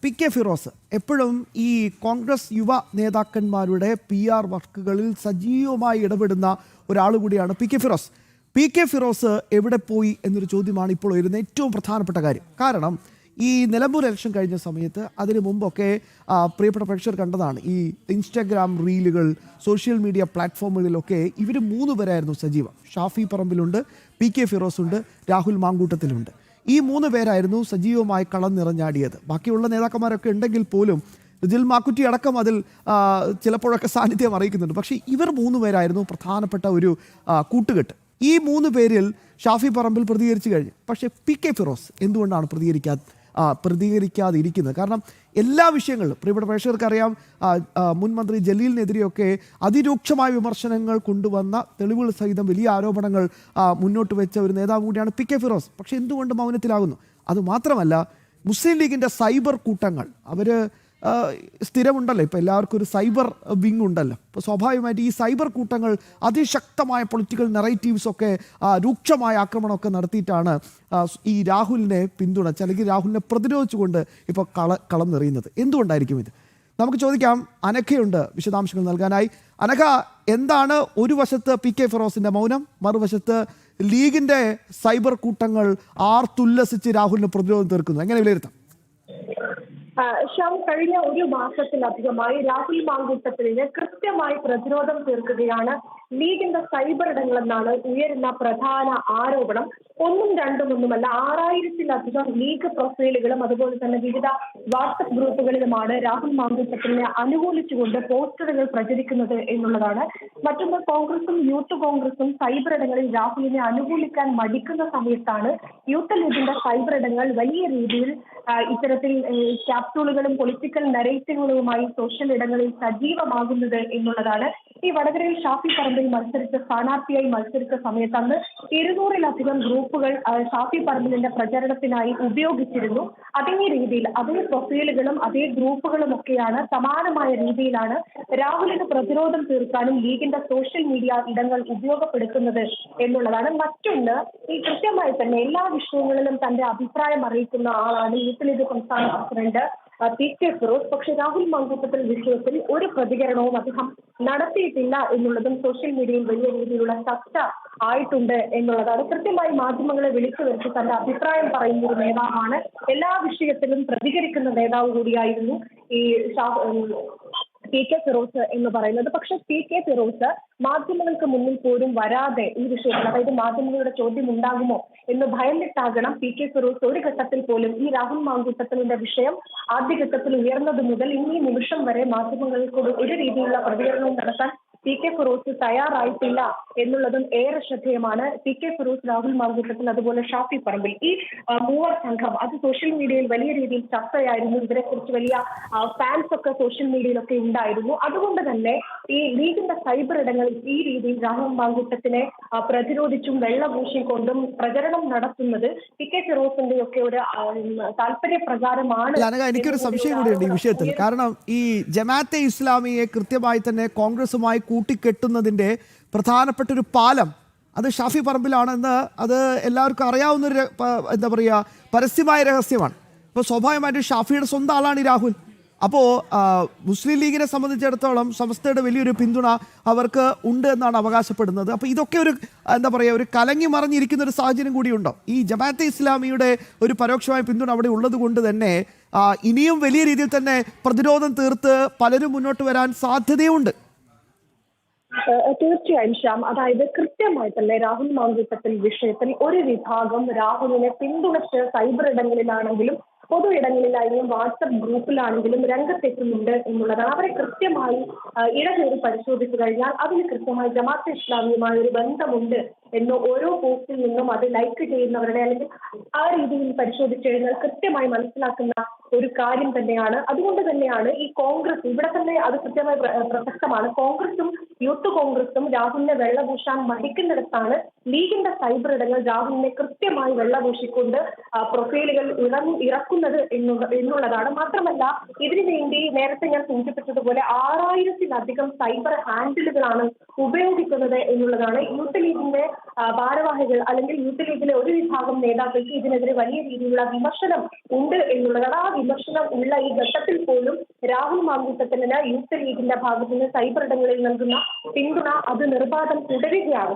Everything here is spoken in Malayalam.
പി.കെ. ഫിറോസ് എപ്പോഴും ഈ കോൺഗ്രസ് യുവ നേതാക്കന്മാരുടെ PR വർക്കുകളിൽ സജീവമായി ഇടപെടുന്ന ഒരാൾ കൂടിയാണ് പി.കെ. ഫിറോസ്. പി.കെ. ഫിറോസ് എവിടെ പോയി എന്നൊരു ചോദ്യമാണ് ഇപ്പോൾ വരുന്ന ഏറ്റവും പ്രധാനപ്പെട്ട കാര്യം. കാരണം ഈ നിലമ്പൂർ ഇലക്ഷൻ കഴിഞ്ഞ സമയത്ത് അതിനു മുമ്പൊക്കെ പ്രിയപ്പെട്ട പ്രേക്ഷകർ കണ്ടതാണ് ഈ ഇൻസ്റ്റാഗ്രാം റീലുകൾ, സോഷ്യൽ മീഡിയ പ്ലാറ്റ്ഫോമുകളിലൊക്കെ ഇവർ 3 പേരായിരുന്നു സജീവം. ഷാഫി പറമ്പിലുണ്ട്, പി.കെ. ഫിറോസ് ഉണ്ട്, രാഹുൽ മാങ്കൂട്ടത്തിലുണ്ട്. ഈ 3 പേരായിരുന്നു സജീവമായി കളം നിറഞ്ഞാടിയത്. ബാക്കിയുള്ള നേതാക്കന്മാരൊക്കെ ഉണ്ടെങ്കിൽ പോലും റിജിൽ മാക്കുറ്റി അടക്കം അതിൽ ചിലപ്പോഴൊക്കെ സാന്നിധ്യം അറിയിക്കുന്നുണ്ട്. പക്ഷേ ഇവർ 3 പേരായിരുന്നു പ്രധാനപ്പെട്ട ഒരു കൂട്ടുകെട്ട്. ഈ 3 പേരിൽ ഷാഫി പറമ്പിൽ പ്രതികരിച്ചു കഴിഞ്ഞു. പക്ഷേ പി.കെ. ഫിറോസ് എന്തുകൊണ്ടാണ് പ്രതികരിക്കാതിരിക്കുന്നത്? കാരണം എല്ലാ വിഷയങ്ങളിലും പ്രിയപ്പെട്ട പ്രേക്ഷകർക്കറിയാം, മുൻ മന്ത്രി ജലീലിനെതിരെയൊക്കെ അതിരൂക്ഷമായ വിമർശനങ്ങൾ കൊണ്ടുവന്ന തെളിവുകൾ സഹിതം വലിയ ആരോപണങ്ങൾ മുന്നോട്ട് വെച്ച ഒരു നേതാവ് കൂടിയാണ് പി.കെ. ഫിറോസ്. പക്ഷെ എന്തുകൊണ്ട് മൗനത്തിലാകുന്നു? അതുമാത്രമല്ല, മുസ്ലിം ലീഗിൻ്റെ സൈബർ കൂട്ടങ്ങൾ അവർ സ്ഥിരമുണ്ടല്ലോ, ഇപ്പോൾ എല്ലാവർക്കും ഒരു സൈബർ വിങ് ഉണ്ടല്ലോ. അപ്പോൾ സ്വാഭാവികമായിട്ട് ഈ സൈബർ കൂട്ടങ്ങൾ അതിശക്തമായ പൊളിറ്റിക്കൽ നെറേറ്റീവ്സൊക്കെ രൂക്ഷമായ ആക്രമണമൊക്കെ നടത്തിയിട്ടാണ് ഈ രാഹുലിനെ പിന്തുണച്ച് അല്ലെങ്കിൽ രാഹുലിനെ പ്രതിരോധിച്ചുകൊണ്ട് ഇപ്പോൾ കളം നിറയുന്നത്. എന്തുകൊണ്ടായിരിക്കും ഇത്? നമുക്ക് ചോദിക്കാം. അനഘയുണ്ട് വിശദാംശങ്ങൾ നൽകാനായി. അനഘ, എന്താണ് ഒരു വശത്ത് പി.കെ. ഫിറോസിൻ്റെ മൗനം, മറുവശത്ത് ലീഗിൻ്റെ സൈബർ കൂട്ടങ്ങൾ ആർത്തുല്ലസിച്ച് രാഹുലിനെ പ്രതിരോധം തീർക്കുന്നു? എങ്ങനെ വിലയിരുത്താം? ശ്യാം, കഴിഞ്ഞ ഒരു മാസത്തിലധികമായി രാഹുൽ മാങ്കൂട്ടത്തിലിന് കൃത്യമായി പ്രതിരോധം തീർക്കുകയാണ് ലീഗിന്റെ സൈബർ ഇടങ്ങളെന്നാണ് ഉയരുന്ന പ്രധാന ആരോപണം. ഒന്നും രണ്ടുമൊന്നുമല്ല, 6000-ലധികം ലീഗ് പ്രൊഫൈലുകളും അതുപോലെ തന്നെ വിവിധ വാട്സപ്പ് ഗ്രൂപ്പുകളിലുമാണ് രാഹുൽ മാങ്കൂട്ടത്തിലിനെ അനുകൂലിച്ചുകൊണ്ട് പോസ്റ്ററുകൾ പ്രചരിക്കുന്നത് എന്നുള്ളതാണ്. മറ്റൊന്ന്, കോൺഗ്രസും യൂത്ത് കോൺഗ്രസും സൈബർ ഇടങ്ങളിൽ രാഹുലിനെ അനുകൂലിക്കാൻ മടിക്കുന്ന സമയത്താണ് യൂത്ത് ലീഗിന്റെ സൈബർ ഇടങ്ങൾ വലിയ രീതിയിൽ ഇത്തരത്തിൽ ക്യാപ്സൂളുകളും പൊളിറ്റിക്കൽ നരേറ്റീവുകളുമായി സോഷ്യൽ ഇടങ്ങളിൽ സജീവമാകുന്നത് എന്നുള്ളതാണ്. ഈ വടകരയിൽ ഷാഫി പറമ്പിൽ സ്ഥാനാർത്ഥിയായി മത്സരിച്ച സമയത്ത് അന്ന് 200-ലധികം ഗ്രൂപ്പുകൾ ഷാഫി പറമ്പിലിന്റെ പ്രചരണത്തിനായി ഉപയോഗിച്ചിരുന്നു. അതേ രീതിയിൽ അതേ പ്രൊഫൈലുകളും അതേ ഗ്രൂപ്പുകളും ഒക്കെയാണ് സമാനമായ രീതിയിലാണ് രാഹുലിന് പ്രതിരോധം തീർക്കാനും ലീഗിന്റെ സോഷ്യൽ മീഡിയ ഇടങ്ങൾ ഉപയോഗപ്പെടുത്തുന്നത് എന്നുള്ളതാണ്. മറ്റൊന്ന്, ഈ കൃത്യമായി തന്നെ എല്ലാ വിഷയങ്ങളിലും തന്റെ അഭിപ്രായം അറിയിക്കുന്ന ആളാണ് യൂത്ത് ലീഗ് സംസ്ഥാന പ്രസിഡന്റ് പി.കെ. ഫിറോസ്. പക്ഷെ രാഹുൽ മാങ്കൂട്ടത്തിൽ വിഷയത്തിൽ ഒരു പ്രതികരണവും അദ്ദേഹം നടത്തിയിട്ടില്ല എന്നുള്ളതും സോഷ്യൽ മീഡിയയിൽ വലിയ രീതിയിലുള്ള ചർച്ച ആയിട്ടുണ്ട് എന്നുള്ളതാണ്. കൃത്യമായി മാധ്യമങ്ങളെ വിളിച്ചു വരുത്തി തന്റെ അഭിപ്രായം പറയുന്ന ഒരു നേതാവാണ്, എല്ലാ വിഷയത്തിലും പ്രതികരിക്കുന്ന നേതാവ് കൂടിയായിരുന്നു ഈ പി.കെ. ഫിറോസ് എന്ന് പറയുന്നത്. പക്ഷെ പി.കെ. ഫിറോസ് മാധ്യമങ്ങൾക്ക് മുന്നിൽ പോലും വരാതെ ഈ വിഷയത്തിൽ, അതായത് മാധ്യമങ്ങളുടെ ചോദ്യം ഉണ്ടാകുമോ എന്ന് ഭയന്നിട്ടാകണം പി.കെ. ഫിറോസ് ഒരു ഘട്ടത്തിൽ പോലും ഈ രാഹുൽ മാങ്കൂട്ടത്തിന്റെ വിഷയം ആദ്യഘട്ടത്തിൽ ഉയർന്നത് മുതൽ ഈ നിമിഷം വരെ മാധ്യമങ്ങൾക്ക് ഒരു രീതിയിലുള്ള പ്രതികരണവും നടത്താൻ പി.കെ. ഫിറോസ് തയ്യാറായിട്ടില്ല എന്നുള്ളതും ഏറെ ശ്രദ്ധേയമാണ്. പി.കെ. ഫിറോസ്, രാഹുൽ മാങ്കൂട്ടത്തിൽ, അതുപോലെ ഷാഫി പറമ്പിൽ, ഈ 3 സംഘം അത് സോഷ്യൽ മീഡിയയിൽ വലിയ രീതിയിൽ ചർച്ചയായിരുന്നു. ഇവരെ കുറിച്ച് വലിയ ഫാൻസ് ഒക്കെ സോഷ്യൽ മീഡിയയിലൊക്കെ ഉണ്ടായിരുന്നു. അതുകൊണ്ട് തന്നെ ഈ ലീഗിന്റെ സൈബർ ഇടങ്ങളിൽ ഈ രീതിയിൽ രാഹുൽ മാങ്കൂട്ടത്തിനെ പ്രതിരോധിച്ചും വെള്ളപൂശിക്കൊണ്ടും പ്രചരണം നടത്തുന്നത് പി.കെ. ഫിറോസിന്റെ ഒക്കെ ഒരു താല്പര്യപ്രകാരമാണ്. എനിക്കൊരു സംശയം കൂടിയുണ്ട് ഈ വിഷയത്തിൽ. കാരണം ഈ ജമാഅത്തെ ഇസ്ലാമിയെ കൃത്യമായി തന്നെ കോൺഗ്രസുമായി കൂട്ടിക്കെട്ടുന്നതിൻ്റെ പ്രധാനപ്പെട്ട ഒരു പാലം അത് ഷാഫി പറമ്പിലാണെന്ന് അത് എല്ലാവർക്കും അറിയാവുന്നൊരു എന്താ പറയുക പരസ്യമായ രഹസ്യമാണ്. അപ്പോൾ സ്വാഭാവികമായിട്ടും ഷാഫിയുടെ സ്വന്തം ആളാണ് ഈ രാഹുൽ. അപ്പോൾ മുസ്ലിം ലീഗിനെ സംബന്ധിച്ചിടത്തോളം സമസ്തയുടെ വലിയൊരു പിന്തുണ അവർക്ക് ഉണ്ട് എന്നാണ് അവകാശപ്പെടുന്നത്. അപ്പോൾ ഇതൊക്കെ ഒരു എന്താ പറയുക ഒരു കലങ്ങി മറിഞ്ഞിരിക്കുന്ന ഒരു സാഹചര്യം കൂടിയുണ്ടോ? ഈ ജമാഅത്തെ ഇസ്ലാമിയുടെ ഒരു പരോക്ഷമായ പിന്തുണ അവിടെ ഉള്ളത് കൊണ്ട് തന്നെ ഇനിയും വലിയ രീതിയിൽ തന്നെ പ്രതിരോധം തീർത്ത് പലരും മുന്നോട്ട് വരാൻ സാധ്യതയുണ്ട്. തീർച്ചയായും ശ്യാം, അതായത് കൃത്യമായി തന്നെ രാഹുൽ മാങ്കൂട്ടത്തിൽ വിഷയത്തിൽ ഒരു വിഭാഗം രാഹുലിനെ പിന്തുണച്ച് സൈബർ ഇടങ്ങളിലാണെങ്കിലും പൊതു ഇടങ്ങളിലാണെങ്കിലും വാട്സപ്പ് ഗ്രൂപ്പിലാണെങ്കിലും രംഗത്തെത്തുന്നുണ്ട് എന്നുള്ളതാണ്. അവരെ കൃത്യമായി ഇടകേറി പരിശോധിച്ചു കഴിഞ്ഞാൽ അതിന് കൃത്യമായി ജമാഅത്തെ ഇസ്ലാമിയുമായ ഒരു ബന്ധമുണ്ട് എന്ന് ഓരോ പോസ്റ്റിൽ നിന്നും അത് ലൈക്ക് ചെയ്യുന്നവരുടെ അല്ലെങ്കിൽ ആ രീതിയിൽ പരിശോധിച്ചു കഴിഞ്ഞാൽ കൃത്യമായി മനസ്സിലാക്കുന്ന ഒരു കാര്യം തന്നെയാണ്. അതുകൊണ്ട് തന്നെയാണ് ഈ കോൺഗ്രസ് ഇവിടെ തന്നെ അത് കൃത്യമായി പ്രസക്തമാണ്. കോൺഗ്രസും യൂത്ത് കോൺഗ്രസും രാഹുലിനെ വെള്ളപൂശാൻ മടിക്കുന്നിടത്താണ് ലീഗിന്റെ സൈബർ ഇടങ്ങൾ രാഹുലിനെ കൃത്യമായി വെള്ളപൂശിക്കൊണ്ട് പ്രൊഫൈലുകൾ ഇറക്കുന്നത് എന്നുള്ളതാണ്. മാത്രമല്ല ഇതിനു വേണ്ടി നേരത്തെ ഞാൻ സൂചിപ്പിച്ചതുപോലെ 6000-ലധികം സൈബർ ഹാൻഡിലുകളാണ് ഉപയോഗിക്കുന്നത് എന്നുള്ളതാണ്. യൂത്ത് ലീഗിന്റെ ഭാരവാഹികൾ അല്ലെങ്കിൽ യൂത്ത് ലീഗിലെ ഒരു വിഭാഗം നേതാക്കൾക്ക് ഇതിനെതിരെ വലിയ രീതിയിലുള്ള വിമർശനം ഉണ്ട് എന്നുള്ളതാണ്. ആ വിമർശനം ഉള്ള ഈ ഘട്ടത്തിൽ പോലും രാഹുൽ മാങ്കൂട്ടത്തിന് യൂത്ത് ലീഗിന്റെ ഭാഗത്ത് നിന്ന് സൈബർ ഇടങ്ങളിൽ നൽകുന്ന പിന്തുണ അത് നിർബാധം തുടരുകയാണ്.